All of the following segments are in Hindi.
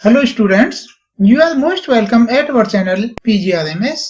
Hello students, you are most welcome at our channel PGRMS।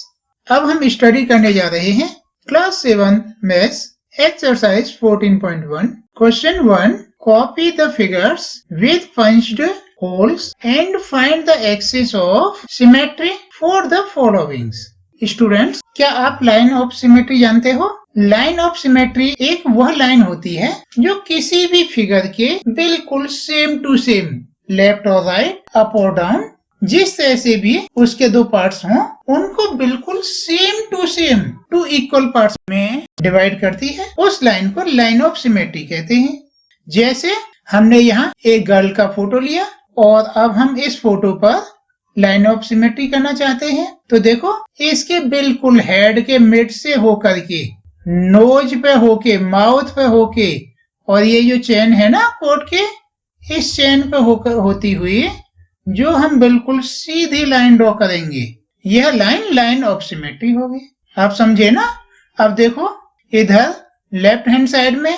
अब हम स्टडी करने जा रहे हैं class 7 maths exercise 14.1 question 1। Copy the figures with punched holes and find the axis of symmetry for the followings. Students, क्या आप लाइन ऑफ सिमेट्री जानते हो? लाइन ऑफ सिमेट्री एक वह लाइन होती है जो किसी भी फिगर के बिल्कुल सेम टू सेम लेफ्ट और राइट, अप और डाउन, जिस तरह से भी उसके दो पार्ट्स हों, उनको बिल्कुल सेम टू इक्वल पार्ट्स में डिवाइड करती है। उस लाइन को लाइन ऑफ सिमेट्री कहते हैं। जैसे हमने यहाँ एक गर्ल का फोटो लिया और अब हम इस फोटो पर लाइन ऑफ सिमेट्री करना चाहते हैं। तो देखो, इसके बिल्कुल हेड के मिड से होकर के, नोज पे होके, माउथ पे होके, और ये जो चेन है ना कोट के, इस चेन पे होकर होती हुई जो हम बिल्कुल सीधी लाइन ड्रॉ करेंगे, यह लाइन ऑफ सिमेट्री होगी। आप समझे ना? अब देखो, इधर लेफ्ट हैंड साइड में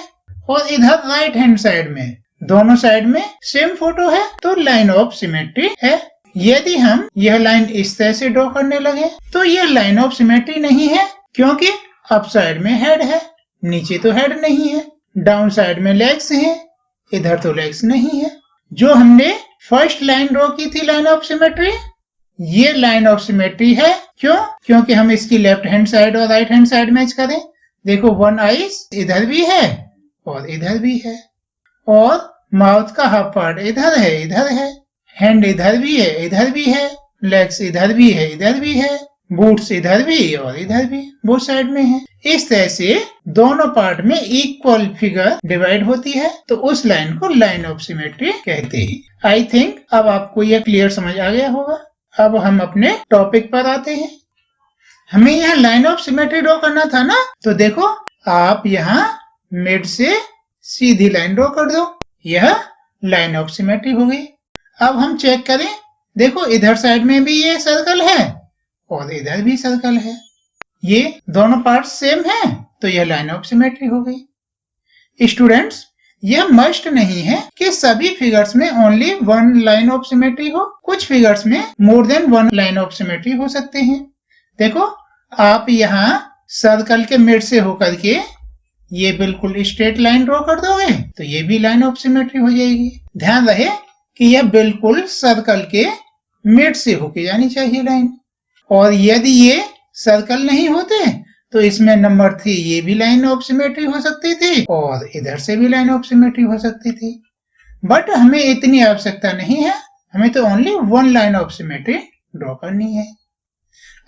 और इधर राइट हैंड साइड में, दोनों साइड में सेम फोटो है, तो लाइन ऑफ सिमेट्री है। यदि हम यह लाइन इस तरह से ड्रॉ करने लगे तो यह लाइन ऑफ सिमेट्री नहीं है, क्योंकि अप साइड में हेड है, नीचे तो हेड नहीं है। डाउन साइड में लेग्स हैं, इधर तो लेग्स नहीं है। जो हमने फर्स्ट लाइन ड्रॉ की थी लाइन ऑफ सिमेट्री, ये लाइन ऑफ सिमेट्री है। क्यों? क्योंकि हम इसकी लेफ्ट हैंड साइड और राइट हैंड साइड मैच करें। देखो, वन आईज इधर भी है और इधर भी है, और माउथ का हाफ पार्ट इधर है, हैंड इधर भी है, इधर भी है, लेग्स इधर भी है, इधर भी है, बूट्स इधर भी और इधर भी, बोथ साइड में है। इस तरह से दोनों पार्ट में इक्वल फिगर डिवाइड होती है, तो उस लाइन को लाइन ऑफ सिमेट्री कहते हैं। आई थिंक अब आपको यह क्लियर समझ आ गया होगा। अब हम अपने टॉपिक पर आते हैं। हमें यहाँ लाइन ऑफ सिमेट्री ड्रॉ करना था ना, तो देखो, आप यहाँ मिड से सीधी लाइन ड्रॉ कर दो, यह लाइन ऑफ सिमेट्री होगी। अब हम चेक करें, देखो इधर साइड में भी ये सर्कल है और इधर भी सर्कल है, ये दोनों पार्ट्स सेम हैं, तो यह लाइन ऑफ सिमेट्री हो गई। स्टूडेंट्स, यह मस्ट नहीं है कि सभी फिगर्स में only one line of symmetry हो। कुछ फिगर्स में मोर than one line of symmetry हो सकते हैं। देखो, आप यहाँ सर्कल के मिड से होकर के ये बिल्कुल स्ट्रेट लाइन ड्रॉ कर दोगे तो ये भी लाइन ऑफ सिमेट्री हो जाएगी। ध्यान रहे कि यह बिल्कुल सर्कल के मिड से होके जानी चाहिए लाइन। और यदि ये सर्कल नहीं होते तो इसमें नंबर 3 ये भी लाइन ऑफ सिमेट्री हो सकती थी और इधर से भी लाइन ऑफ सिमेट्री हो सकती थी। बट हमें इतनी आवश्यकता नहीं है, हमें तो only one line of symmetry draw करनी है।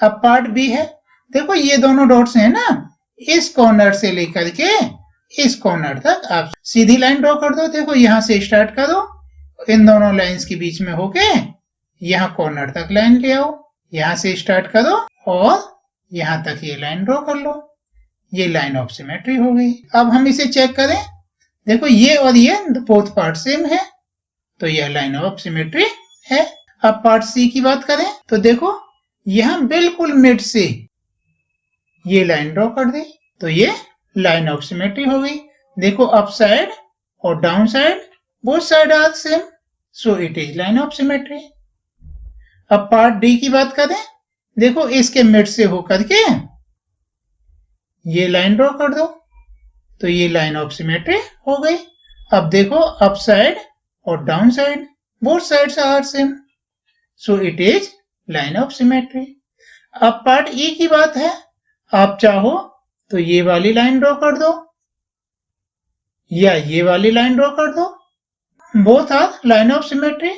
अब पार्ट बी है। देखो, ये दोनों डॉट्स हैं ना, इस कॉर्नर से लेकर के इस कॉर्नर तक आप सीधी लाइन ड्रॉ कर दो। देखो, यहाँ से स्टार्ट करो, इन दोनों लाइंस के बीच में होके यहाँ कॉर्नर तक लाइन ले आओ, यहाँ से स्टार्ट करो और यहाँ तक ये लाइन ड्रॉ कर लो, ये लाइन ऑफ सिमेट्री हो गई। अब हम इसे चेक करें, देखो ये और ये बोथ पार्ट सेम है, तो यह लाइन ऑफ सिमेट्री है। अब पार्ट सी की बात करें तो देखो, यहाँ बिल्कुल मिड से ये लाइन ड्रॉ कर दी, तो ये लाइन ऑफ सिमेट्री हो गई। देखो, अप साइड और down side both side are same, so it is line of symmetry. अब पार्ट डी की बात करें, देखो इसके मिड से होकर के ये लाइन ड्रॉ कर दो, तो ये लाइन ऑफ सिमेट्री हो गई। अब देखो, अप साइड और down side both sides are same, so it is line of symmetry. अब पार्ट ई की बात है। आप चाहो तो ये वाली लाइन ड्रॉ कर दो या ये वाली लाइन ड्रॉ कर दो, both are line of symmetry.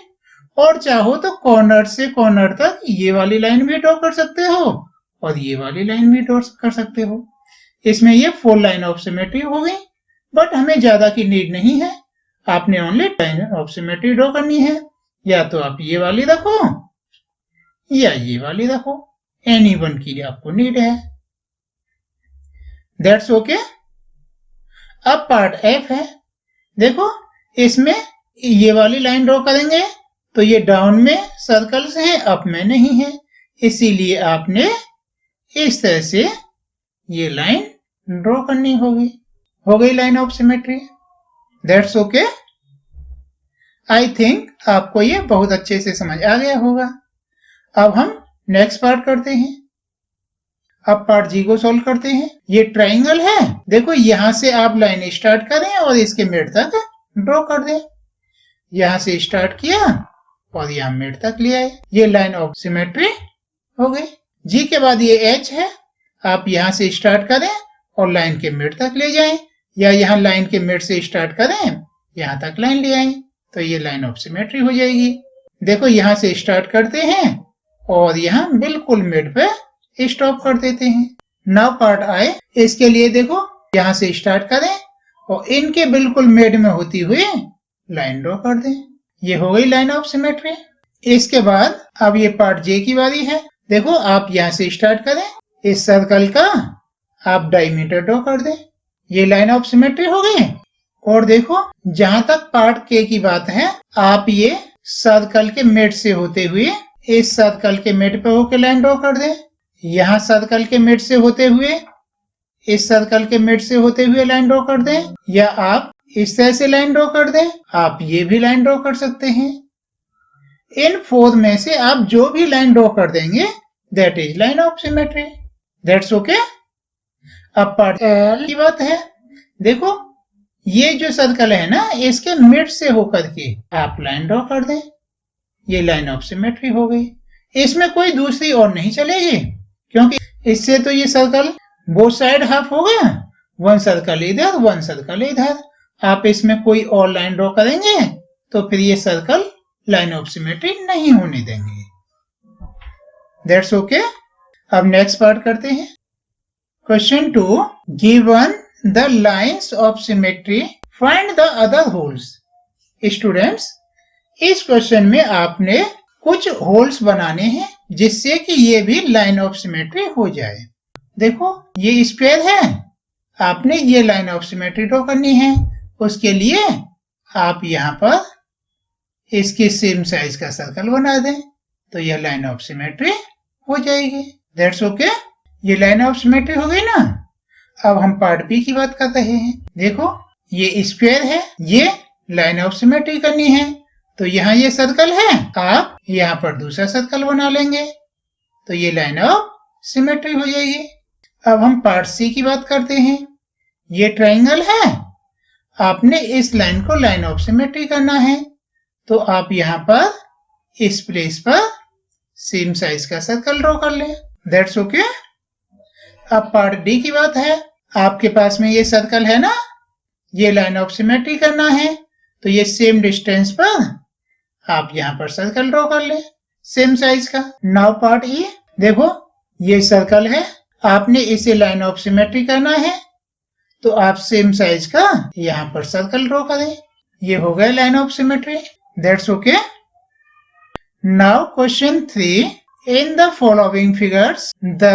और चाहो तो कॉर्नर से कॉर्नर तक ये वाली लाइन भी ड्रॉ कर सकते हो और ये वाली लाइन भी ड्रॉ कर सकते हो। इसमें ये 4 लाइन ऑफ सिमेट्री हो गई। बट हमें ज्यादा की नीड नहीं है, आपने only line of symmetry draw करनी है। या तो आप ये वाली रखो या ये वाली रखो, एनी वन की आपको नीड है। That's okay. अब पार्ट एफ है। देखो, इसमें ये वाली लाइन ड्रॉ करेंगे तो ये डाउन में सर्कल्स है, अप में नहीं है, इसीलिए आपने इस तरह से ये लाइन ड्रॉ करनी होगी। हो गई line of symmetry. That's okay. I think आपको ये बहुत अच्छे से समझ आ गया होगा। अब हम नेक्स्ट पार्ट करते हैं। अब पार्ट जी को सॉल्व करते हैं। ये ट्राइंगल है, देखो यहाँ से आप लाइन स्टार्ट करें और इसके मिड तक ड्रॉ कर दें। यहाँ से स्टार्ट किया और यहाँ मिड तक ले आए, ये लाइन ऑफ सिमेट्री हो गई। जी के बाद ये एच है, आप यहाँ से स्टार्ट करें और लाइन के मिड तक ले जाएं, या यहाँ लाइन के मिड से स्टार्ट करें यहाँ तक लाइन ले आए, तो ये लाइन ऑफ सिमेट्री हो जाएगी। देखो यहाँ से स्टार्ट करते हैं और यहाँ बिल्कुल मिड पे स्टॉप कर देते हैं। नाउ पार्ट आए, इसके लिए देखो यहाँ से स्टार्ट करें और इनके बिल्कुल मिड में होती हुई लाइन ड्रॉ कर दें, ये हो गई लाइन ऑफ सिमेट्री। इसके बाद अब ये पार्ट जे की बारी है। देखो आप यहाँ से स्टार्ट करें, इस सर्कल का आप डायमीटर ड्रॉ कर दें, ये लाइन ऑफ सिमेट्री हो गई। और देखो जहां तक पार्ट के की बात है, आप ये सर्कल के मिड से होते हुए इस सर्कल के मिड पे होकर लाइन ड्रॉ कर दें, यहाँ सर्कल के मिड से होते हुए इस सर्कल के मिड से होते हुए लाइन ड्रॉ कर दें, या आप इस तरह से लाइन ड्रॉ कर दें, आप ये भी लाइन ड्रॉ कर सकते हैं। इन 4 में से आप जो भी लाइन ड्रॉ कर देंगे that is line of symmetry, that's okay. अब पार्ट एल की बात है। देखो ये जो सर्कल है ना, इसके मिड से होकर के आप लाइन ड्रॉ कर दें, ये लाइन ऑफ सिमेट्री हो गई। इसमें कोई दूसरी और नहीं चलेगी, क्योंकि इससे तो ये सर्कल बोथ साइड हाफ हो गया, वन सर्कल इधर वन सर्कल इधर। आप इसमें कोई और लाइन ड्रॉ करेंगे तो फिर ये सर्कल लाइन ऑफ सिमेट्री नहीं होने देंगे, दैट्स ओके। अब नेक्स्ट पार्ट करते हैं। Question 2, given the lines of symmetry find the other holes. Students इस क्वेश्चन में आपने कुछ होल्स बनाने हैं जिससे कि ये भी लाइन ऑफ सिमेट्री हो जाए। देखो ये स्क्वायर है, आपने ये लाइन ऑफ सिमेट्री ड्रॉ करनी है, उसके लिए आप यहाँ पर इसके सेम साइज का सर्कल बना दें, तो यह लाइन ऑफ सिमेट्री हो जाएगी, दैट्स ओके। ये लाइन ऑफ सिमेट्री हो गई ना। अब हम पार्ट बी की बात कर रहे हैं। देखो ये स्क्वायर है, ये लाइन ऑफ सिमेट्री करनी है, तो यहाँ ये सर्कल है, आप यहाँ पर दूसरा सर्कल बना लेंगे, तो ये लाइन ऑफ सिमेट्री हो जाएगी। अब हम पार्ट सी की बात करते हैं। ये ट्राइंगल है, आपने इस लाइन को लाइन ऑफ सिमेट्री करना है, तो आप यहाँ पर इस प्लेस पर सेम साइज का सर्कल ड्रॉ कर लें, दैट्स ओके। अब पार्ट डी की बात है। आपके पास में ये सर्कल है ना, ये लाइन ऑफ सिमेट्री करना है, तो ये सेम डिस्टेंस पर आप यहाँ पर सर्कल ड्रॉ कर लें सेम साइज का। नाउ पार्ट ई, देखो ये सर्कल है, आपने इसे लाइन ऑफ सिमेट्री करना है, तो आप सेम साइज का यहाँ पर सर्कल ड्रॉ करें, ये हो गया line of symmetry, that's okay. Now question 3, in the following figures the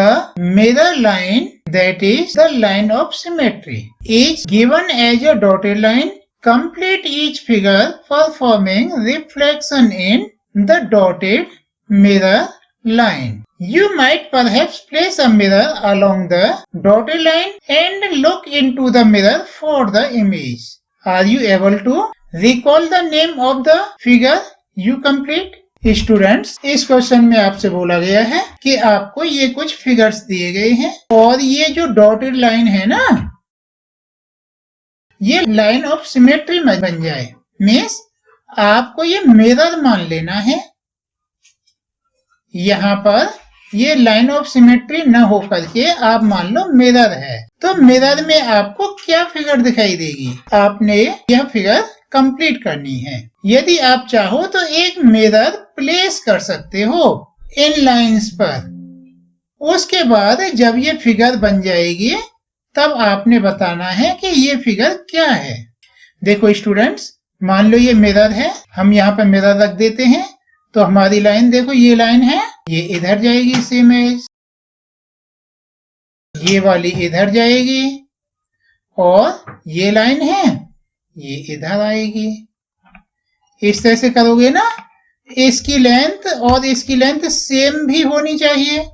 mirror line, that is the line of symmetry, is given as a dotted line. Complete each figure performing reflection in the dotted mirror line. You might perhaps place a mirror along the dotted line and look into the mirror for the image. Are you able to recall the name of the figure you complete? Students इस क्वेश्चन में आपसे बोला गया है कि आपको ये कुछ फिगर्स दिए गए हैं और ये जो डॉटेड लाइन है ना, ये लाइन ऑफ सिमेट्री में बन जाए, मीन्स आपको ये मिरर मान लेना है। यहाँ पर ये लाइन ऑफ सिमेट्री न हो करके आप मान लो मिरर है, तो मिरर में आपको क्या फिगर दिखाई देगी, आपने यह फिगर कंप्लीट करनी है। यदि आप चाहो तो एक मिरर प्लेस कर सकते हो इन लाइंस पर, उसके बाद जब ये फिगर बन जाएगी तब आपने बताना है कि ये फिगर क्या है। देखो स्टूडेंट्स, मान लो ये मिरर है, हम यहाँ पे मिरर रख देते हैं, तो हमारी लाइन देखो ये लाइन है, ये इधर जाएगी सेम एज, ये वाली इधर जाएगी, और ये लाइन है ये इधर आएगी। इस तरह से करोगे ना, इसकी लेंथ और इसकी लेंथ सेम भी होनी चाहिए,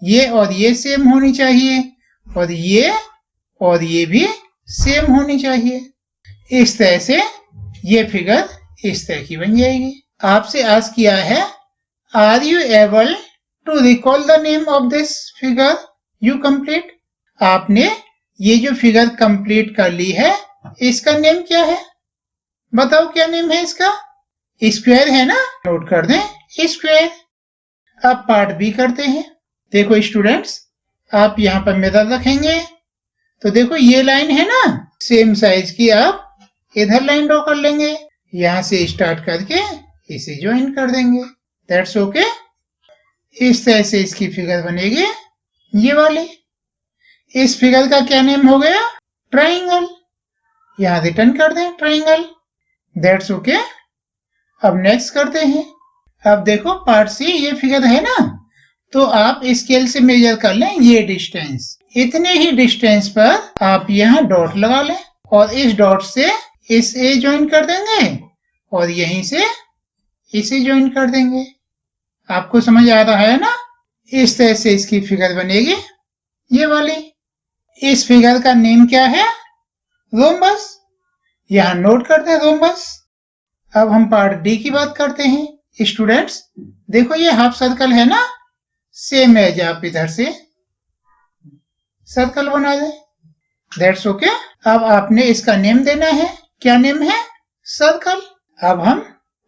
ये और ये सेम होनी चाहिए, और ये भी सेम होनी चाहिए। इस तरह से ये फिगर इस तरह की बन जाएगी। आपसे आज किया है, are you able to recall the name of this figure you complete? आपने ये जो फिगर कंप्लीट कर ली है, इसका नेम क्या है? बताओ क्या नेम है इसका? स्क्वायर है ना, नोट कर दें स्क्वायर। अब पार्ट बी करते हैं। देखो स्टूडेंट्स, आप यहाँ पर मिरर रखेंगे तो देखो ये लाइन है ना सेम साइज की, आप इधर लाइन ड्रॉ कर लेंगे, यहां से स्टार्ट करके इसे ज्वाइन कर देंगे। That's okay. इस तरह से इसकी फिगर बनेगी ये वाली। इस फिगर का क्या नेम हो गया? ट्राइंगल। यहां रिटर्न कर दें ट्राइंगल। That's okay. अब नेक्स्ट करते हैं। अब देखो पार्ट सी, ये फिगर है ना, तो आप स्केल से मेजर कर लें ये डिस्टेंस। इतने ही डिस्टेंस पर आप यहाँ डॉट लगा लें और इस डॉट से इस ए ज्वाइन कर देंगे और यहीं से इसे ज्वाइन कर देंगे। आपको समझ आ रहा है ना? इस तरह से इसकी फिगर बनेगी ये वाली। इस फिगर का नेम क्या है? रोम्बस। यहाँ नोट करते हैं रोम्बस। अब हम पार्ट डी की बात करते हैं। स्टूडेंट्स देखो ये हाफ सर्कल है ना, सेम एज आप इधर से सर्कल बना दें। That's okay. अब आपने इसका नेम देना है। क्या नेम है? सर्कल। अब हम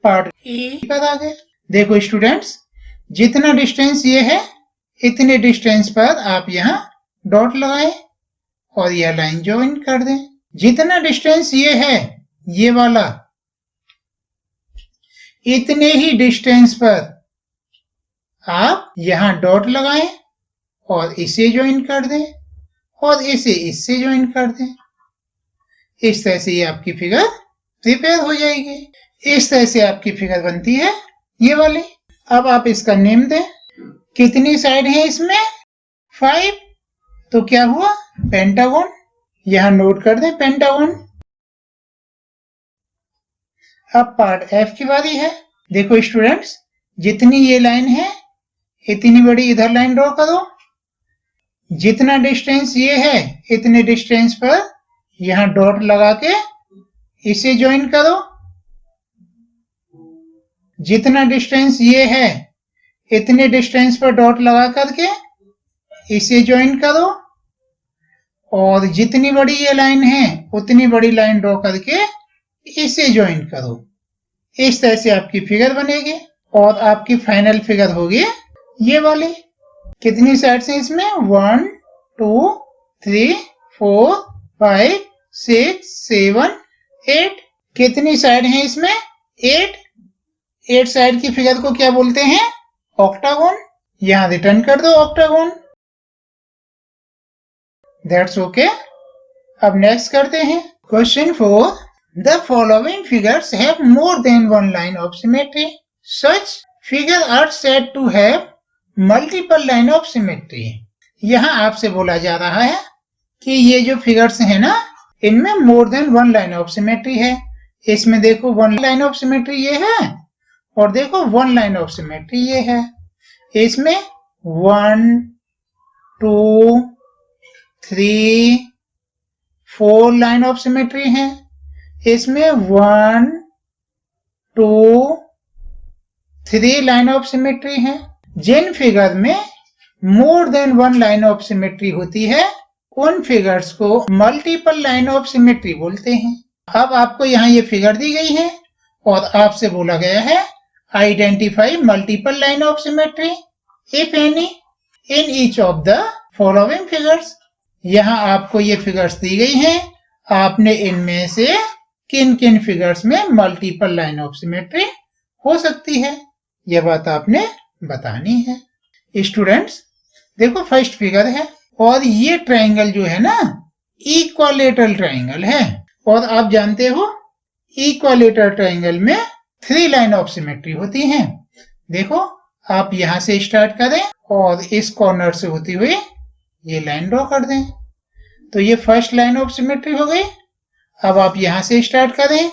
पार्ट ए पर आ गए। देखो स्टूडेंट्स, जितना डिस्टेंस ये है इतने डिस्टेंस पर आप यहाँ डॉट लगाएं और यह लाइन ज्वाइन कर दें। जितना डिस्टेंस ये है ये वाला, इतने ही डिस्टेंस पर आप यहाँ डॉट लगाएं और इसे ज्वाइन कर दें और इसे इससे ज्वाइन कर दें। इस तरह से ये आपकी फिगर प्रिपेयर हो जाएगी। इस तरह से आपकी फिगर बनती है ये वाली। अब आप इसका नेम दें। कितनी साइड है इसमें? 5। तो क्या हुआ? पेंटागन। यहां नोट कर दें पेंटागन। अब पार्ट एफ की बारी है। देखो स्टूडेंट्स, जितनी ये लाइन है इतनी बड़ी इधर लाइन ड्रॉ करो। जितना डिस्टेंस ये है इतने डिस्टेंस पर यहां डॉट लगा के इसे ज्वाइन करो। जितना डिस्टेंस ये है इतने डिस्टेंस पर डॉट लगा करके इसे ज्वाइन करो और जितनी बड़ी ये लाइन है उतनी बड़ी लाइन ड्रॉ करके इसे ज्वाइन करो। इस तरह से आपकी फिगर बनेगी और आपकी फाइनल फिगर होगी ये वाली। कितनी साइड्स हैं इसमें? 1 2 3 4 5 6 7 8। कितनी साइड हैं इसमें? 8। 8 साइड की फिगर को क्या बोलते हैं? ऑक्टागोन। यहां रिटर्न कर दो ऑक्टागोन। That's okay. अब नेक्स्ट करते हैं question 4। The following figures have more than one line of symmetry. Such figures are said to have multiple line of symmetry. यहाँ आपसे बोला जा रहा है कि ये जो फिगर्स हैं ना, इनमें मोर than one line of symmetry है। इसमें देखो वन लाइन ऑफ सिमेट्री ये है और देखो वन लाइन ऑफ सिमेट्री ये है। इसमें 1 2 3 4 लाइन ऑफ सिमेट्री है। इसमें 1 2 3 लाइन ऑफ सिमेट्री है। जिन फिगर में मोर than one line of symmetry होती है उन फिगर्स को मल्टीपल लाइन ऑफ सिमेट्री बोलते हैं। अब आपको यहाँ ये फिगर दी गई है और आपसे बोला गया है identify multiple line of symmetry if any in each of the following figures. यहाँ आपको ये फिगर्स दी गई हैं, आपने इनमें से किन किन फिगर्स में मल्टीपल लाइन ऑफ सिमेट्री हो सकती है यह बात आपने बतानी है। स्टूडेंट्स देखो फर्स्ट फिगर है और ये ट्राइंगल जो है ना इक्वालेटरल ट्राइंगल है और आप जानते हो इक्वालेटरल ट्राइंगल में 3 लाइन ऑफ सिमेट्री होती हैं। देखो आप यहां से स्टार्ट करें और इस कॉर्नर से होती हुई ये लाइन ड्रॉ कर दें, तो ये फर्स्ट लाइन ऑफ सिमेट्री हो गई। अब आप यहां से स्टार्ट करें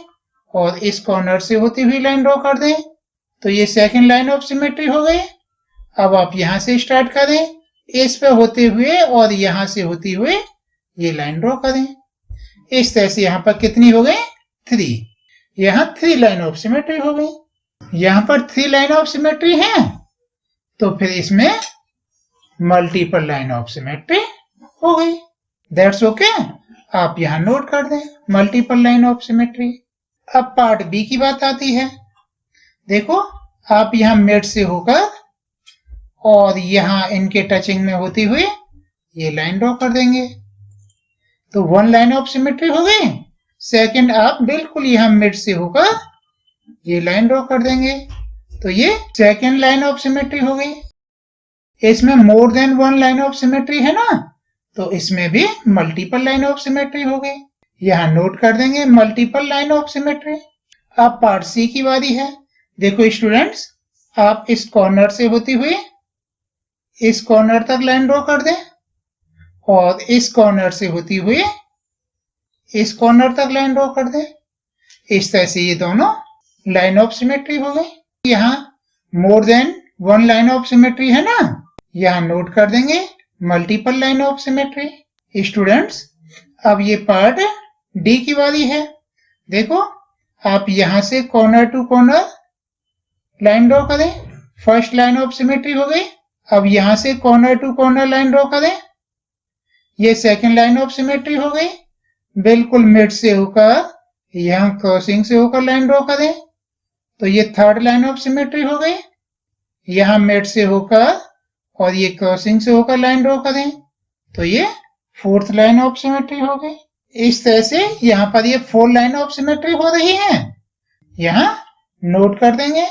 और इस कॉर्नर से होती हुई लाइन ड्रॉ कर दें, तो ये सेकंड लाइन ऑफ सिमेट्री हो गई। अब आप यहां से स्टार्ट करें, इस पे होते हुए और यहां से होती हुई ये लाइन ड्रॉ करें। इस तरह से यहां पर कितनी हो गई? 3। यहाँ 3 लाइन ऑफ सिमेट्री हो गई। यहाँ पर 3 लाइन ऑफ सिमेट्री है, तो फिर इसमें मल्टीपल लाइन ऑफ सिमेट्री हो गई। That's okay. आप यहाँ नोट कर दें मल्टीपल लाइन ऑफ सिमेट्री। अब पार्ट बी की बात आती है। देखो, आप यहाँ मिड से होकर और यहाँ इनके टचिंग में होती हुई ये लाइन ड्रॉ कर देंगे, तो 1 लाइन ऑफ सिमेट्री हो गई। सेकंड, आप बिल्कुल यहाँ मिड से होकर ये लाइन ड्रॉ कर देंगे, तो ये सेकंड लाइन ऑफ सिमेट्री हो गई। इसमें more than 1 line of symmetry है ना, तो इसमें भी मल्टीपल लाइन ऑफ सिमेट्री हो गई। यहाँ नोट कर देंगे मल्टीपल लाइन ऑफ सिमेट्री। अब पार्ट सी की बारी है। देखो स्टूडेंट्स, आप इस कॉर्नर से होती हुई इस कॉर्नर तक लाइन ड्रॉ कर दें और इस कॉर्नर से होती हुई इस कॉर्नर तक लाइन ड्रॉ कर दें। इस तरह से ये दोनों लाइन ऑफ सिमेट्री हो गई। यहाँ more than 1 line of symmetry है ना, यहाँ नोट कर देंगे multiple line of symmetry. Students, अब ये पार्ट डी की बारी है। देखो, आप यहाँ से corner to corner line draw करें, फर्स्ट लाइन ऑफ सिमेट्री हो गई। अब यहाँ से corner to corner line draw करें, ये सेकंड लाइन ऑफ सिमेट्री हो गई। बिल्कुल मिड से होकर यहाँ क्रॉसिंग से होकर लाइन ड्रॉ करें, तो ये थर्ड लाइन ऑफ सिमेट्री हो गई। यहाँ मिड से होकर और ये क्रॉसिंग से होकर लाइन ड्रॉ करें, तो ये फोर्थ लाइन ऑफ सिमेट्री हो गई। इस तरह से यहाँ पर ये 4 लाइन ऑफ सिमेट्री हो रही है। यहाँ नोट कर देंगे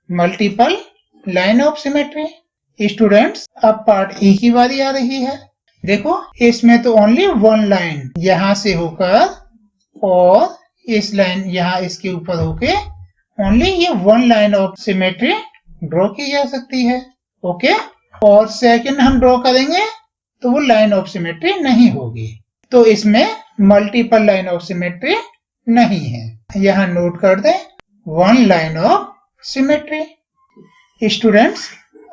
multiple line of symmetry. Students, अब पार्ट ई की बारी आ रही है। देखो, इसमें तो ओनली 1 लाइन यहाँ से होकर और इस लाइन यहाँ इसके ऊपर होके ओनली ये 1 लाइन ऑफ सिमेट्री ड्रॉ की जा सकती है। ओके, और सेकंड हम ड्रॉ करेंगे तो वो लाइन ऑफ सिमेट्री नहीं होगी, तो इसमें मल्टीपल लाइन ऑफ सिमेट्री नहीं है। यहाँ नोट कर दें 1 लाइन ऑफ सिमेट्री। स्टूडेंट्स,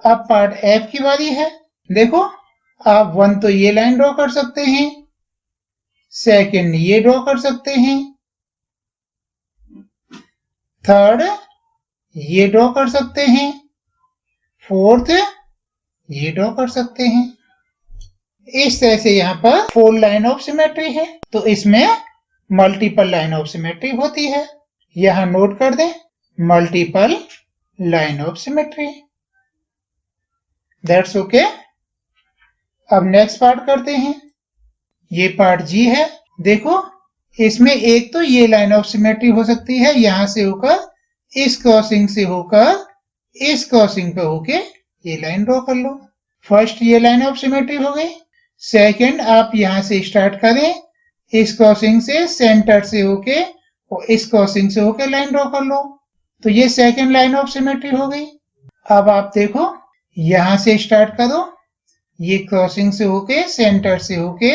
अब पार्ट एफ की बारी है। देखो, आप 1 तो ये लाइन ड्रॉ कर सकते हैं, सेकंड ये ड्रॉ कर सकते हैं, थर्ड ये ड्रॉ कर सकते हैं, फोर्थ ये ड्रॉ कर सकते हैं। इस तरह से यहाँ पर 4 लाइन ऑफ सिमेट्री है, तो इसमें मल्टीपल लाइन ऑफ सिमेट्री होती है। यहाँ नोट कर दें multiple line of symmetry. That's okay. अब नेक्स्ट पार्ट करते हैं। ये पार्ट जी है। देखो, इसमें एक तो ये लाइन ऑफ सिमेट्री हो सकती है, यहां से होकर इस क्रॉसिंग से होकर इस क्रॉसिंग पे होके ये लाइन ड्रॉ कर लो। फर्स्ट ये लाइन ऑफ सिमेट्री हो गई। सेकंड, आप यहां से स्टार्ट करें, इस क्रॉसिंग से सेंटर से होके और इस क्रॉसिंग से होके लाइन ड्रॉ कर लो, तो ये सेकंड लाइन ऑफ सिमेट्री हो गई। अब आप देखो, यहां से स्टार्ट करो, ये क्रॉसिंग से होके सेंटर से होके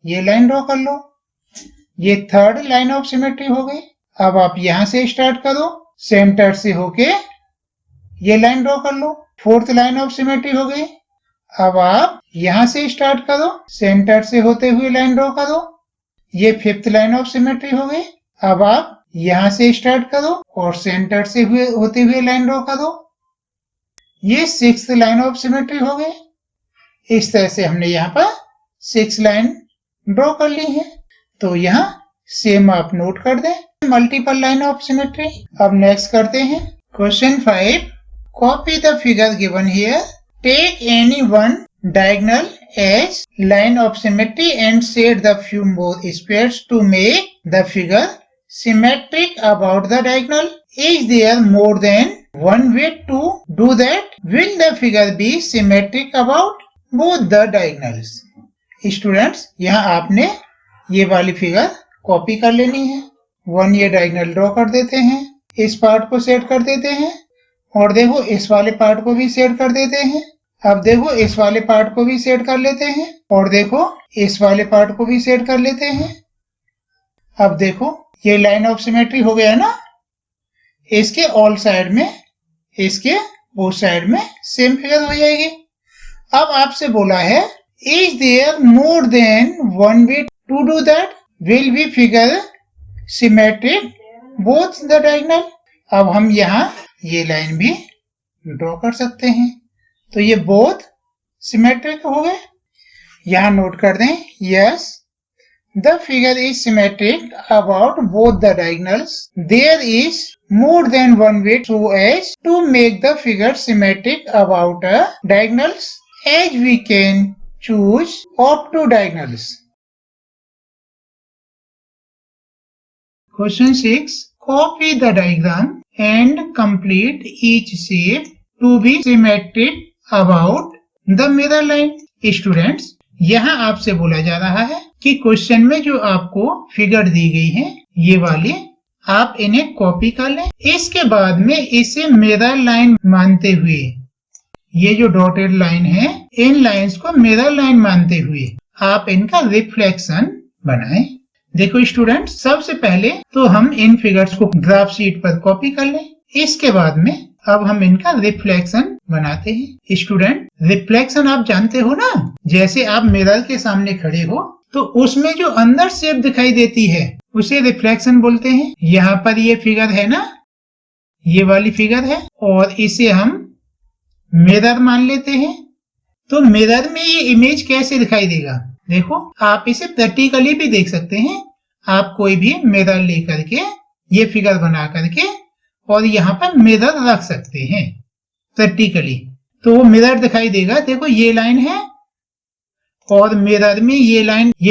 ये लाइन ड्रॉ कर लो, ये थर्ड लाइन ऑफ सिमेट्री हो गई। अब आप यहां से स्टार्ट करो, सेंटर से होके ये लाइन ड्रॉ कर लो, फोर्थ लाइन ऑफ सिमेट्री हो गई। अब आप यहां से स्टार्ट करो, सेंटर से होते हुए लाइन ड्रॉ करो, ये फिफ्थ लाइन ऑफ सिमेट्री हो गई। अब आप यहां से स्टार्ट करो और सेंटर से होते हुए लाइन ड्रॉ करो, ये सिक्स्थ लाइन ऑफ सिमेट्री हो गई। इस तरह से हमने यहाँ पर 6 लाइन ड्रॉ कर ली है, तो यहाँ सेम आप नोट कर दें मल्टीपल लाइन ऑफ सिमेट्री। अब नेक्स्ट करते हैं question 5। Copy the figure given here, take any one diagonal as line of symmetry and set the few more squares to make the figure symmetric about the diagonal. Is there more than one way to do that? Will the figure be symmetric about both the diagonals? Students, यहाँ आपने ये वाली फिगर कॉपी कर लेनी है। 1 ये डायगोनल ड्रॉ कर देते हैं, इस पार्ट को सेट कर देते हैं, और देखो इस वाले पार्ट को भी सेट कर देते हैं। अब देखो इस वाले पार्ट को भी सेट कर लेते हैं, और देखो इस वाले पार्ट को भी सेट कर लेते हैं। अब देखो ये लाइन ऑफ सिमेट्री हो गया ना, इसके ऑल साइड में, इसके बोथ साइड में सेम फिगर हो जाएगी। अब आपसे बोला है, is there more than one way to do that? Will be figure symmetric both the diagonal। अब हम यहाँ ये लाइन भी ड्रॉ कर सकते हैं, तो ये both सिमेट्रिक हो गए। यहाँ नोट कर दें, yes, the figure is symmetric about both the diagonals. There is more than one way so as to make the figure symmetric about diagonals, as we can choose up to diagonals। Question 6. Copy the diagram and complete each shape to be symmetric about the mirror line। Students, यहाँ आपसे बोला जा रहा है कि क्वेश्चन में जो आपको फिगर दी गई है ये वाली, आप इन्हें कॉपी कर लें। इसके बाद में इसे मिरर लाइन मानते हुए, ये जो डॉटेड लाइन है, इन लाइंस को मिरर लाइन मानते हुए आप इनका रिफ्लेक्शन बनाएं। देखो स्टूडेंट्स, सबसे पहले तो हम इन फिगर्स को ग्राफ शीट पर कॉपी कर लें। इसके बाद में अब हम इनका रिफ्लेक्शन बनाते हैं। स्टूडेंट, रिफ्लेक्शन आप जानते हो ना, जैसे आप मिरर के सामने खड़े हो तो उसमें जो अंदर शेप दिखाई देती है उसे रिफ्लेक्शन बोलते हैं। यहाँ पर ये फिगर है ना, ये वाली फिगर है, और इसे हम मिरर मान लेते हैं। तो मिरर में ये इमेज कैसे दिखाई देगा? देखो, आप इसे प्रैक्टिकली भी देख सकते हैं। आप कोई भी मिरर लेकर के ये फिगर बना करके और यहाँ पर मिरर रख सकते हैं प्रैक्टिकली, तो वो मिरर दिखाई देगा। देखो ये लाइन है और मिरर में ये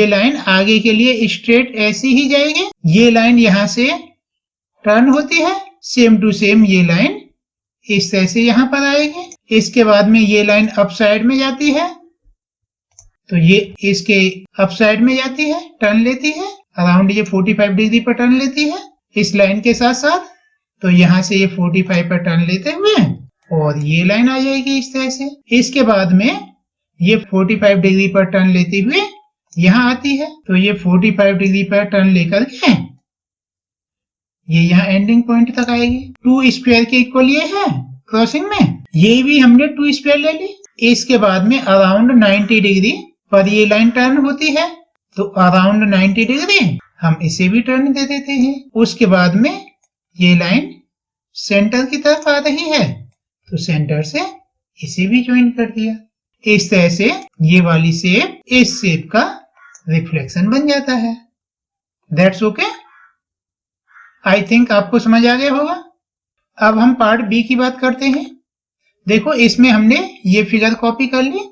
लाइन आगे के लिए स्ट्रेट ऐसी ही जाएगी। ये लाइन यहाँ से टर्न होती है, सेम टू सेम ये लाइन इस तरह से यहाँ पर आएगी। इसके बाद में ये लाइन अप साइड में जाती है, तो ये इसके अप साइड में जाती है, टर्न लेती है, अराउंड ये 45 डिग्री पर टर्न लेती है इस लाइन के साथ साथ। तो यहाँ से ये 45 पर टर्न लेते हुए और ये लाइन आ जाएगी इस तरह से। इसके बाद में ये 45 डिग्री पर टर्न लेते हुए यहाँ आती है, तो ये 45 डिग्री पर टर्न लेकर के ये यहाँ एंडिंग पॉइंट तक आएगी। 2 स्क्वायर के इक्वल ये है क्रॉसिंग में, ये भी हमने 2 स्क्वायर ले ली। इसके बाद में अराउंड 90 डिग्री पर ये लाइन टर्न होती है, तो अराउंड 90 डिग्री हम इसे भी टर्न दे देते हैं। उसके बाद में ये लाइन सेंटर की तरफ आ रही है, तो सेंटर से इसे भी ज्वाइन कर दिया। इस तरह से ये वाली शेप इस शेप का रिफ्लेक्शन बन जाता है। That's okay. आई थिंक आपको समझ आ गया होगा। अब हम पार्ट बी की बात करते हैं। देखो, इसमें हमने ये फिगर कॉपी कर ली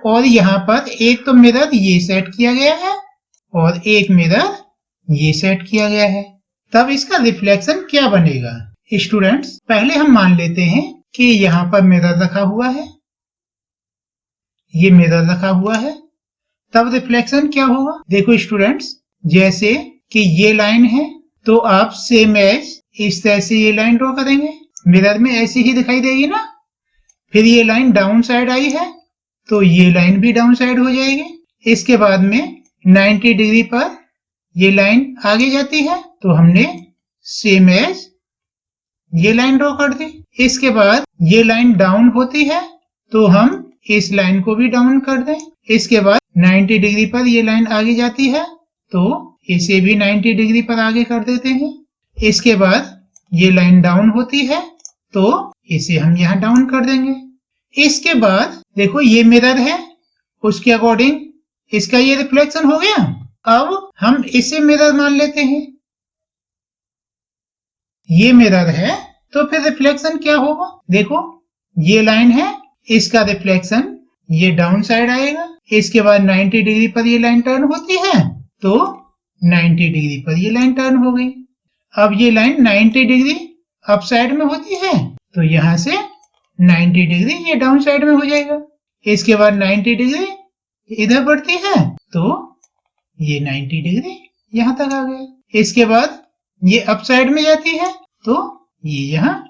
और यहाँ पर एक तो मिरर ये सेट किया गया है और एक मिरर ये सेट किया गया है। तब इसका रिफ्लेक्शन क्या बनेगा? स्टूडेंट्स, पहले हम मान लेते हैं कि यहाँ पर मिरर रखा हुआ है, ये मिरर रखा हुआ है, तब रिफ्लेक्शन क्या होगा? देखो स्टूडेंट्स, जैसे कि ये लाइन है तो आप सेम एज इस तरह से ये लाइन ड्रॉ करेंगे, मिरर में ऐसी ही दिखाई देगी ना। फिर ये लाइन डाउन साइड आई है तो ये लाइन भी डाउन साइड हो जाएगी। इसके बाद में 90 डिग्री पर ये लाइन आगे जाती है, तो हमने सेम एज ये लाइन ड्रॉ कर दी। इसके बाद ये लाइन डाउन होती है तो हम इस लाइन को भी डाउन कर दें। इसके बाद 90 डिग्री पर ये लाइन आगे जाती है तो इसे भी 90 डिग्री पर आगे कर देते हैं। इसके बाद ये लाइन डाउन होती है तो इसे हम यहाँ डाउन कर देंगे। इसके बाद देखो ये मिरर है, उसके अकॉर्डिंग इसका ये रिफ्लेक्शन हो गया। अब हम इसे मिरर मान लेते हैं, ये मिरर है तो फिर रिफ्लेक्शन क्या होगा? देखो ये लाइन है, इसका रिफ्लेक्शन ये डाउन साइड आएगा। इसके बाद 90 डिग्री पर ये लाइन टर्न होती है तो 90 डिग्री पर ये लाइन टर्न हो गई। अब ये लाइन 90 डिग्री अप साइड में होती है तो यहाँ से 90 डिग्री ये डाउन साइड में हो जाएगा। इसके बाद 90 डिग्री इधर बढ़ती है तो ये 90 डिग्री यहाँ तक आ गया। इसके बाद ये अप साइड में जाती है तो ये यहाँ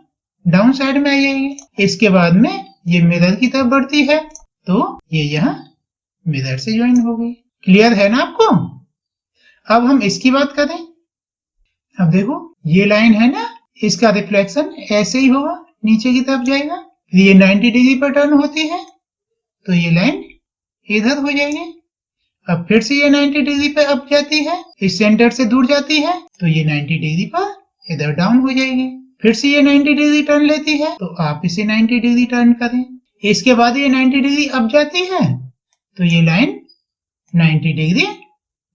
डाउन साइड में आ जाएगी। इसके बाद में ये मिरर की तरफ बढ़ती है तो ये यहाँ मिरर से ज्वाइन हो गई। क्लियर है ना आपको? अब हम इसकी बात करें। अब देखो ये लाइन है ना, इसका रिफ्लेक्शन ऐसे ही होगा, नीचे की तरफ जाएगा। फिर ये 90 डिग्री पर टर्न होती है तो ये लाइन इधर हो जाएगी। अब फिर से ये 90 डिग्री पे अप जाती है, इस सेंटर से दूर जाती है तो ये 90 डिग्री पर इधर डाउन हो जाएगी। फिर से ये 90 डिग्री टर्न लेती है तो आप इसे 90 डिग्री टर्न करें। इसके बाद ये 90 डिग्री अप जाती है तो ये लाइन 90 डिग्री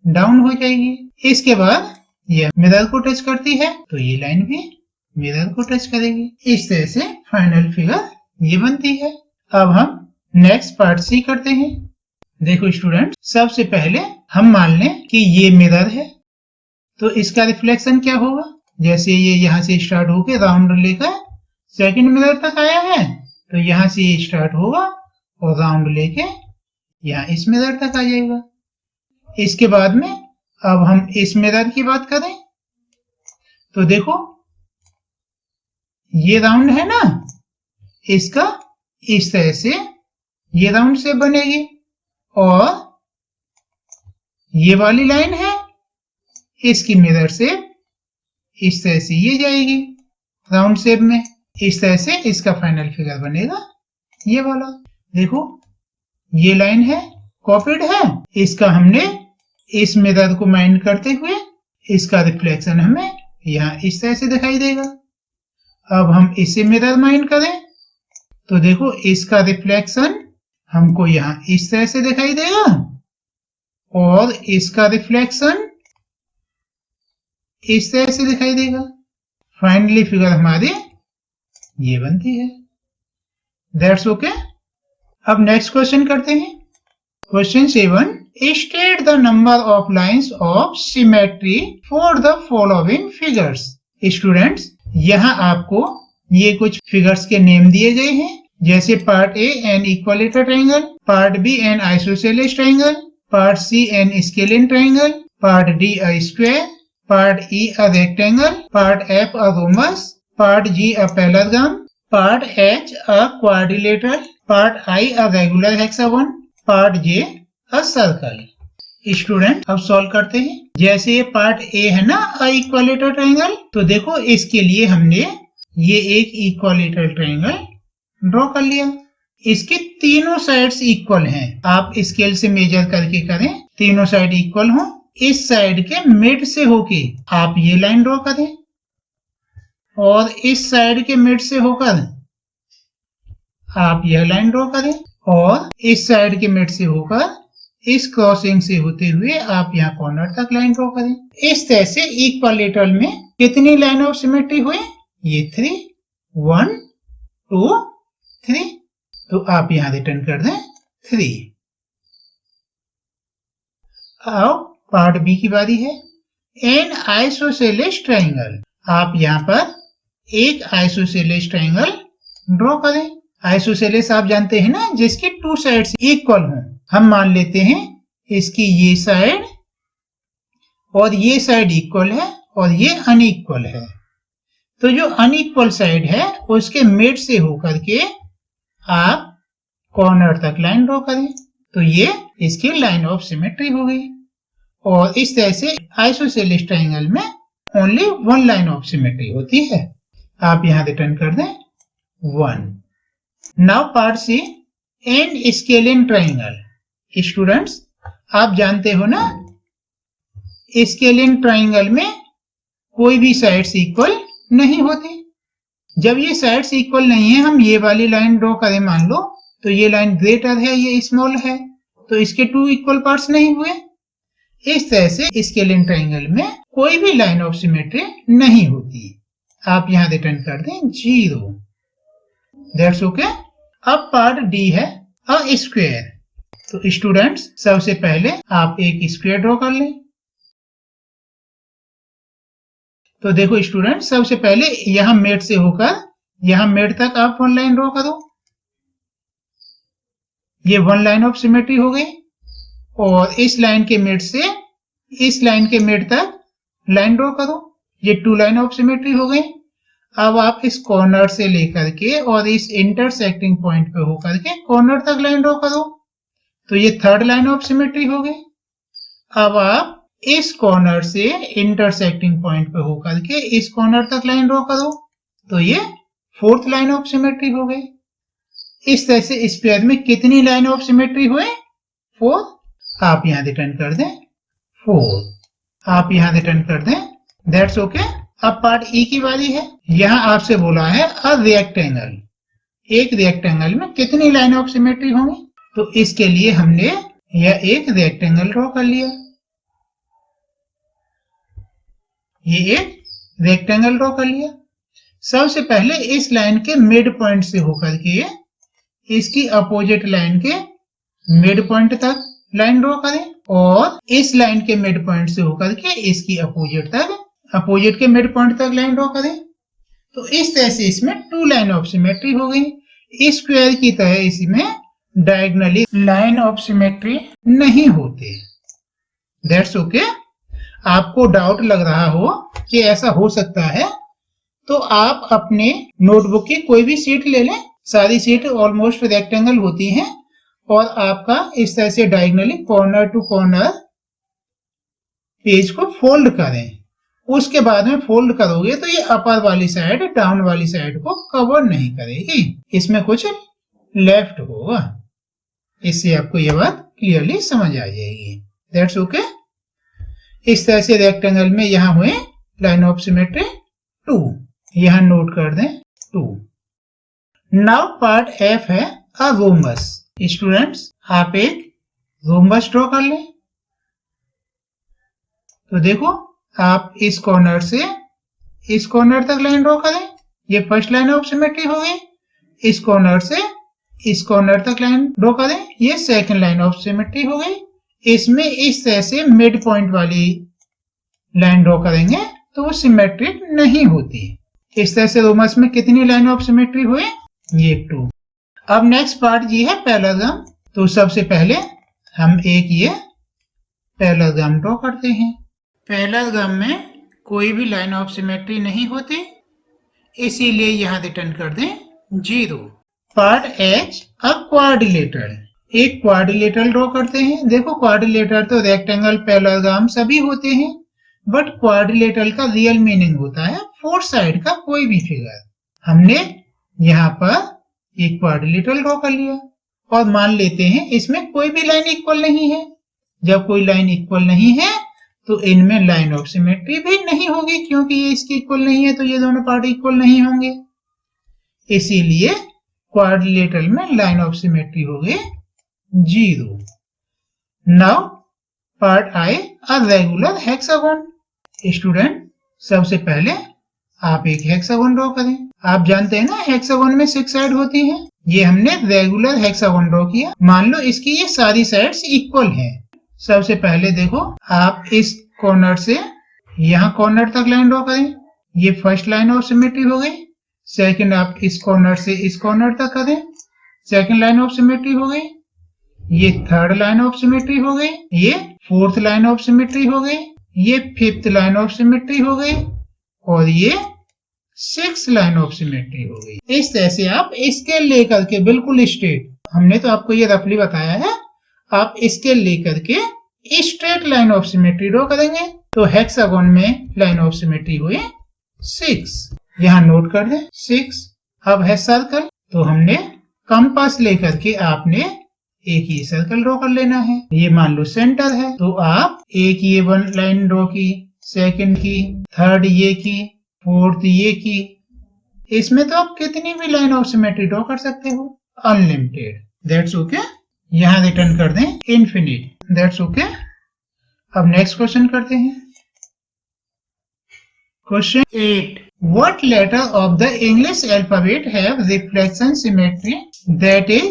डाउन हो जाएगी। इसके बाद ये मिरर को टच करती है तो ये लाइन भी मिरर को टच करेगी। इस तरह से फाइनल फिगर ये बनती है। अब हम नेक्स्ट पार्ट सी करते हैं। देखो स्टूडेंट, सबसे पहले हम मान लें कि ये मिरर है तो इसका रिफ्लेक्शन क्या होगा। जैसे ये यहाँ से स्टार्ट होके राउंड लेकर सेकंड मिरर तक आया है तो यहाँ से ये स्टार्ट होगा और राउंड लेके यहाँ इस मिरर तक आ जाएगा। इसके बाद में अब हम इस मिरर की बात करें तो देखो ये राउंड है ना, इसका इस तरह से ये राउंड शेप बनेगी और ये वाली लाइन है इसकी मिरर शेप इस तरह से ये जाएगी राउंड शेप में। इस तरह से इसका फाइनल फिगर बनेगा ये वाला। देखो ये लाइन है, कॉपीड है, इसका हमने इस मिरर को माइंड करते हुए इसका रिफ्लेक्शन हमें यहाँ इस तरह से दिखाई देगा। अब हम इसे मिरर माइंड करें तो देखो इसका रिफ्लेक्शन हमको यहाँ इस तरह से दिखाई देगा और इसका रिफ्लेक्शन इस तरह से दिखाई देगा। फाइनली फिगर हमारी ये बनती है। That's okay. अब नेक्स्ट क्वेश्चन करते हैं। Question 7, state the number of lines of symmetry for the following figures. Students, यहाँ आपको ये कुछ फिगर्स के नेम दिए गए हैं, जैसे part A an equilateral triangle, part B an isosceles triangle, part C an scalene triangle, part D a square, part E a rectangle, part F a rhombus, part G a parallelogram, part H a quadrilateral, part I a regular hexagon, part J a circle. Student, अब सॉल्व करते हैं। जैसे ये पार्ट ए है ना अ इक्विलेटरल ट्रायंगल, तो देखो इसके लिए हमने ये एक इक्विलेटरल ट्रायंगल ड्रॉ कर लिया। इसके तीनों साइड्स इक्वल हैं। आप स्केल से मेजर करके करें, तीनों साइड इक्वल हो। इस साइड के मिड से होके आप ये लाइन ड्रॉ करें और इस साइड के मिड से होकर आप यह लाइन ड्रॉ करें और इस साइड के मिड से होकर इस क्रॉसिंग से होते हुए आप यहाँ कॉर्नर तक लाइन ड्रॉ करें। इस तरह से इक्विलेटरल में कितनी लाइन ऑफ सिमेट्री हुई? ये 3, 1, 2, 3। तो आप यहाँ रिटर्न कर दें 3। अब पार्ट बी की बारी है। N isosceles triangle. आप यहाँ पर एक आइसोसेलेस ट्रायंगल ड्रॉ करें। आइसोसेलेस आप जानते हैं ना, जिसकी 2 साइड्स इक्वल हों। हम मान लेते हैं इसकी ये साइड और ये साइड इक्वल है और ये अनइक्वल है। तो जो अनइक्वल साइड है उसके मिड से होकर के आप कॉर्नर तक लाइन ड्रॉ करें। तो ये इसकी लाइन ऑफ सिमेट्री हो गई। और इस तरह से आइसोसेलेस ट्रायंगल में ओनली 1 लाइन ऑफ सिमेट्री होती है। आप यहां रिटर्न कर दें 1। Now part C, an scalene triangle. Students, आप जानते हो ना, स्केलिन ट्रायंगल में कोई भी साइड्स इक्वल नहीं होती। जब ये साइड्स इक्वल नहीं है, हम ये वाली लाइन ड्रॉ करें मान लो, तो ये लाइन ग्रेटर है, ये स्मॉल है, तो इसके 2 इक्वल पार्ट्स नहीं हुए। इस तरह से स्केलिन ट्रायंगल में कोई भी लाइन ऑफ सिमेट्री नहीं होती। आप यहां रिटर्न कर दें 0। That's okay. अब पार्ट डी है अ स्क्वायर। तो स्टूडेंट्स, सबसे पहले आप एक स्क्वायर ड्रॉ कर लें। तो देखो स्टूडेंट, सबसे पहले यहां मिड से होकर यहां मिड तक आप 1 लाइन ड्रॉ करो। ये 1 लाइन ऑफ सिमेट्री हो गई। और इस लाइन के मिड से इस लाइन के मिड तक लाइन ड्रॉ करो। ये 2 लाइन ऑफ सिमेट्री हो गई। अब आप इस कॉर्नर से लेकर के और इस इंटरसेक्टिंग पॉइंट पे होकर के कॉर्नर तक लाइन ड्रॉ करो। तो ये 3rd लाइन ऑफ सिमेट्री हो गई। अब आप इस कॉर्नर से इंटरसेक्टिंग पॉइंट पे होकर के इस कॉर्नर तक लाइन ड्रॉ करो। तो ये 4th लाइन ऑफ सिमेट्री हो गई। इस तरह से स्क्वायर में कितनी लाइन ऑफ सिमेट्री हुए? 4। आप यहां रिटर्न कर दें 4। आप यहां रिटर्न कर दें। That's okay. अब पार्ट ई की बारी है। यहाँ आपसे बोला है अ रेक्टेंगल, एक रेक्टेंगल में कितनी लाइन ऑफ सिमेट्री होंगी। तो इसके लिए हमने यह एक रेक्टेंगल ड्रॉ कर लिया। ये एक रेक्टेंगल ड्रॉ कर लिया। सबसे पहले इस लाइन के मिड पॉइंट से होकर के इसकी अपोजिट लाइन के मिड पॉइंट तक लाइन ड्रॉ करें और इस लाइन के मिड पॉइंट से होकर के इसकी अपोजिट के मिड पॉइंट तक लाइन ड्रॉ करें। तो इस तरह से इसमें 2 लाइन ऑफ सिमेट्री हो गई। इस स्क्वायर की तरह इसमें डायगोनली लाइन ऑफ सिमेट्री नहीं होते। That's okay. आपको डाउट लग रहा हो कि ऐसा हो सकता है, तो आप अपने नोटबुक की कोई भी शीट ले लें। सारी शीट ऑलमोस्ट रेक्टेंगल होती हैं और आपका इस तरह से diagonally corner to corner page को फोल्ड करें। उसके बाद में फोल्ड करोगे तो ये अपर वाली साइड डाउन वाली साइड को कवर नहीं करेगी, इसमें कुछ लेफ्ट होगा। इससे आपको ये बात क्लियरली समझ आ जाएगी। That's okay. इस तरह से रेक्टेंगल में यहाँ हुए लाइन ऑफ सिमेट्री 2, यहाँ नोट कर दें 2। नाउ पार्ट एफ है अ रोम्बस। स्टूडेंट्स आप एक रोम्बस ड्रॉ कर लें। तो देखो आप इस कॉर्नर से इस कॉर्नर तक लाइन ड्रॉ करें, ये फर्स्ट लाइन ऑफ सिमेट्री हो गई। इस कॉर्नर से इस कॉर्नर तक लाइन ड्रॉ करें, ये सेकंड लाइन ऑफ सिमेट्री हो गई। इसमें इस तरह से मिड पॉइंट वाली लाइन ड्रॉ करेंगे तो वो सिमेट्रिक नहीं होती। इस तरह से रोम्बस में कितनी लाइन ऑफ सिमेट्री हुए, ये 2। अब नेक्स्ट पार्ट ये है पैरेललोग्राम। तो सबसे पहले हम एक ये पैरेललोग्राम ड्रॉ करते हैं। पैरेललोग्राम में कोई भी लाइन ऑफ सिमेट्री नहीं होती, इसीलिए यहाँ रिटर्न कर दें 0। पार्ट एच अब क्वाड्रिलेटरल। एक क्वाड्रिलेटरल ड्रॉ करते हैं। देखो क्वाड्रिलेटरल तो रेक्टेंगल पैरेललोग्राम सभी होते हैं, बट क्वाड्रिलेटरल का रियल मीनिंग होता है 4 साइड का कोई भी फिगर। हमने यहाँ पर एक क्वाड्रिलेटरल ड्रॉ कर लिया और मान लेते हैं इसमें कोई भी लाइन इक्वल नहीं है। जब कोई लाइन इक्वल नहीं है तो इनमें लाइन ऑफ सिमेट्री भी नहीं होगी, क्योंकि ये इसकी इक्वल नहीं है तो ये दोनों पार्ट इक्वल नहीं होंगे। इसीलिए क्वाड्रिलेटरल में लाइन ऑफ सिमेट्री हो गई 0। Now part I a regular hexagon. Student सबसे पहले आप एक हेक्सागोन ड्रॉ करें। आप जानते हैं ना हेक्सागोन में 6 साइड होती हैं। ये हमने रेगुलर हेक्सागोन ड्रॉ किया। मान लो इसकी ये सारी साइड्स इक्वल हैं। सबसे पहले देखो आप इस कॉर्नर से यहाँ कॉर्नर तक लाइन ड्रॉ करें, ये फर्स्ट लाइन ऑफ सिमेट्री हो गई। सेकंड आप इस कॉर्नर से इस कॉर्नर तक करें, सेकंड लाइन ऑफ सिमेट्री हो गई। ये थर्ड लाइन ऑफ सिमेट्री हो गई, ये फोर्थ लाइन ऑफ सिमेट्री हो गई, ये फिफ्थ लाइन ऑफ सिमेट्री हो गई और ये 6th लाइन ऑफ सिमेट्री हो गई। इस तरह से आप स्केल लेकर के बिल्कुल स्ट्रेट, हमने तो आपको ये रफली बताया है, आप स्केल लेकर के straight line of symmetry draw करेंगे। तो हेक्सागोन में लाइन ऑफ सिमेट्री हुए 6। यहाँ नोट कर दें 6। अब है सर्कल। तो हमने कंपास लेकर के आपने एक ही सर्कल ड्रॉ कर लेना है। ये मान लो सेंटर है, तो आप एक ये 1 लाइन ड्रॉ की, सेकंड की, थर्ड ये की, फोर्थ ये की। इसमें तो आप कितनी भी लाइन ऑफ सिमेट्री ड्रॉ कर सकते हो, अनलिमिटेड। That's okay. यहाँ रिटर्न कर दें इनफिनिट। That's okay. अब नेक्स्ट क्वेश्चन करते हैं। Question 8. What letter of the English alphabet have reflection symmetry, that is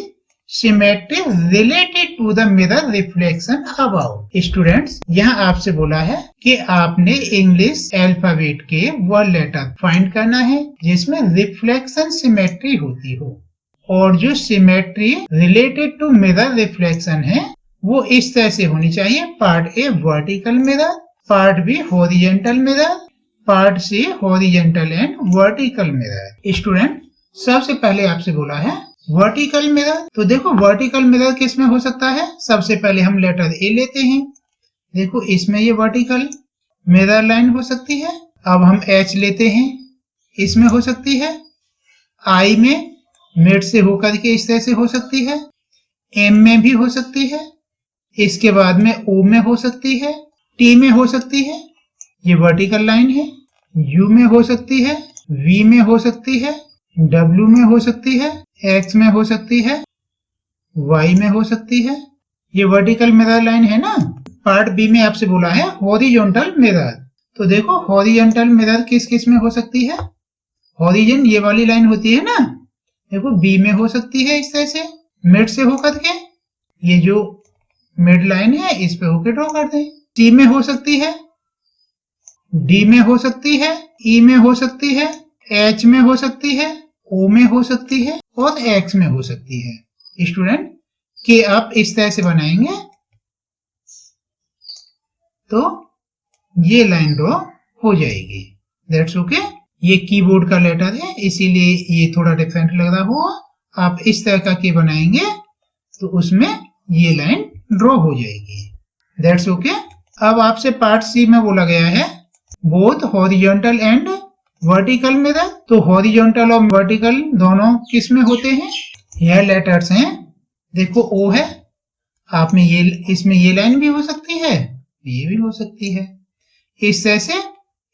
symmetry related to the mirror reflection above? Students, यहाँ आपसे बोला है कि आपने इंग्लिश अल्फाबेट के वो लेटर फाइंड करना है जिसमें रिफ्लेक्शन सिमेट्री होती हो, और जो symmetry related to mirror reflection है वो इस तरह से होनी चाहिए। Part A vertical mirror, part B horizontal mirror, part C horizontal and vertical mirror. Student सबसे पहले आपसे बोला है वर्टिकल मिरर। तो देखो वर्टिकल मिरर किस में हो सकता है। सबसे पहले हम लेटर ए लेते हैं। देखो इसमें ये वर्टिकल मिरर लाइन हो सकती है। अब हम एच लेते हैं, इसमें हो सकती है। आई में मिड से होकर के इस तरह से हो सकती है, एम में भी हो सकती है, इसके बाद में ओ में हो सकती है, टी में हो सकती है। ये वर्टिकल लाइन है। U में हो सकती है, V में हो सकती है, W में हो सकती है, X में हो सकती है, Y में हो सकती है। ये वर्टिकल मिरर लाइन है ना। पार्ट बी में आपसे बोला है हॉरिजॉन्टल मिरर। तो देखो हॉरिजॉन्टल मिरर किस किस में हो सकती है। हॉरिजन ये वाली लाइन होती है ना, देखो बी में हो सकती है इस तरह से मिड से होकर के, ये जो मिड लाइन है इस पे होकर ड्रॉ कर दें। सी में हो सकती है, डी में हो सकती है, ई में हो सकती है, एच में हो सकती है, ओ में हो सकती है और एक्स में हो सकती है। स्टूडेंट कि आप इस तरह से बनाएंगे तो ये लाइन ड्रॉ हो जाएगी। That's okay. ये कीबोर्ड का लेटर है इसीलिए ये थोड़ा डिफरेंट लग रहा होगा। आप इस तरह का की बनाएंगे तो उसमें ये लाइन ड्रॉ हो जाएगी। That's okay. अब आपसे पार्ट सी में बोला गया है both horizontal and vertical mirror. तो हॉरिजॉन्टल और वर्टिकल दोनों किस में होते हैं? यह लेटर्स हैं, देखो ओ है, आप में ये इसमें ये लाइन भी हो सकती है, ये भी हो सकती है। इस तरह से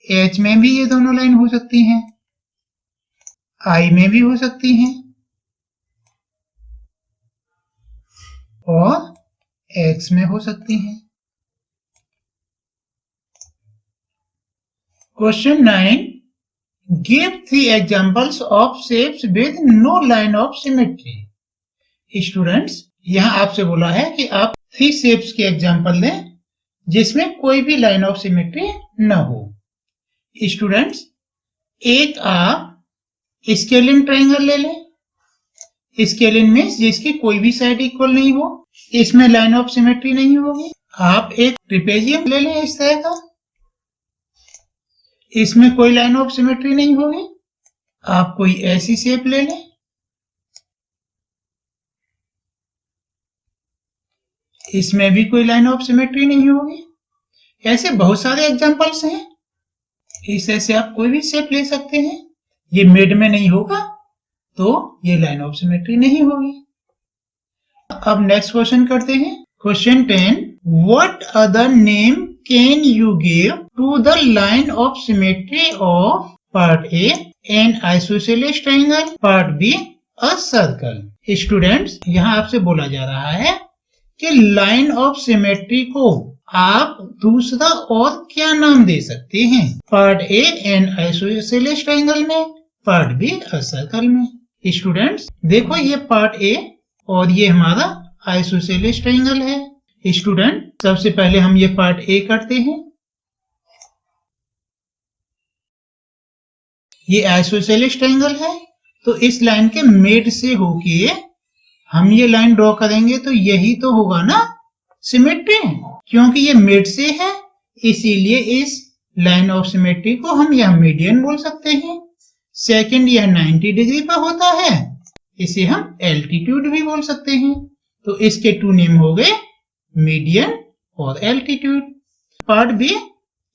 एच में भी ये दोनों लाइन हो सकती हैं, आई में भी हो सकती हैं और एक्स में हो सकती हैं। Question 9, give 3 examples of shapes with no line of symmetry. Students यहां आपसे बोला है कि आप 3 शेप्स के एग्जांपल दें जिसमें कोई भी लाइन ऑफ सिमेट्री न हो। स्टूडेंट्स एक आप स्केलिन ट्रायंगल ले लें। स्केलिन में जिसकी कोई भी साइड इक्वल नहीं हो, इसमें लाइन ऑफ सिमेट्री नहीं होगी। आप एक ट्रिपेजियम ले लें इस तरह का, इसमें कोई लाइन ऑफ सिमेट्री नहीं होगी। आप कोई ऐसी शेप ले लें, इसमें भी कोई लाइन ऑफ सिमेट्री नहीं होगी। ऐसे बहुत सारे एग्जांपल्स हैं, इस ऐसे आप कोई भी शेप ले सकते हैं। ये मिड में नहीं होगा तो ये लाइन ऑफ सिमेट्री नहीं होगी। अब नेक्स्ट क्वेश्चन करते हैं। Question 10, what other name can you give to the line of symmetry of part A an isosceles triangle, part B a circle. Students यहाँ आपसे बोला जा रहा है कि लाइन ऑफ सिमेट्री को आप दूसरा और क्या नाम दे सकते हैं? Part A an isosceles triangle में, पार्ट बी अ सर्कल में। स्टूडेंट्स देखो ये पार्ट ए और ये हमारा आइसोसेलेस ट्रायंगल है। स्टूडेंट सबसे पहले हम ये पार्ट ए करते हैं। ये आइसोसेलेस ट्रायंगल है तो इस लाइन के मिड से होके हम ये लाइन ड्रॉ करेंगे तो यही तो होगा ना सिमेट्री। क्योंकि ये मिड से है इसीलिए इस लाइन ऑफ सिमेट्री को हम यह मीडियन बोल सकते हैं। सेकंड यह 90 डिग्री पर होता है, इसे हम एल्टीट्यूड भी बोल सकते हैं। तो इसके 2 नेम हो गए मीडियन और एल्टीट्यूड। पार्ट बी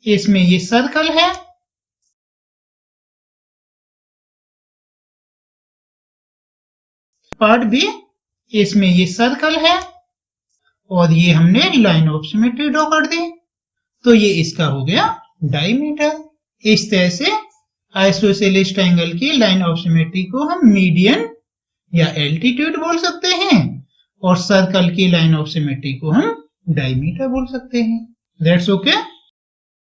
इसमें ये सर्कल है, पार्ट बी इसमें ये सर्कल है और ये हमने लाइन ऑफ सिमेट्री ड्रॉ कर दी तो ये इसका हो गया डायमीटर। इस तरह से आइसोसेलेस ट्रायंगल की लाइन ऑफ सिमेट्री को हम मीडियन या एल्टीट्यूड बोल सकते हैं और सर्कल की लाइन ऑफ सिमेट्री को हम डायमीटर बोल सकते हैं। That's okay.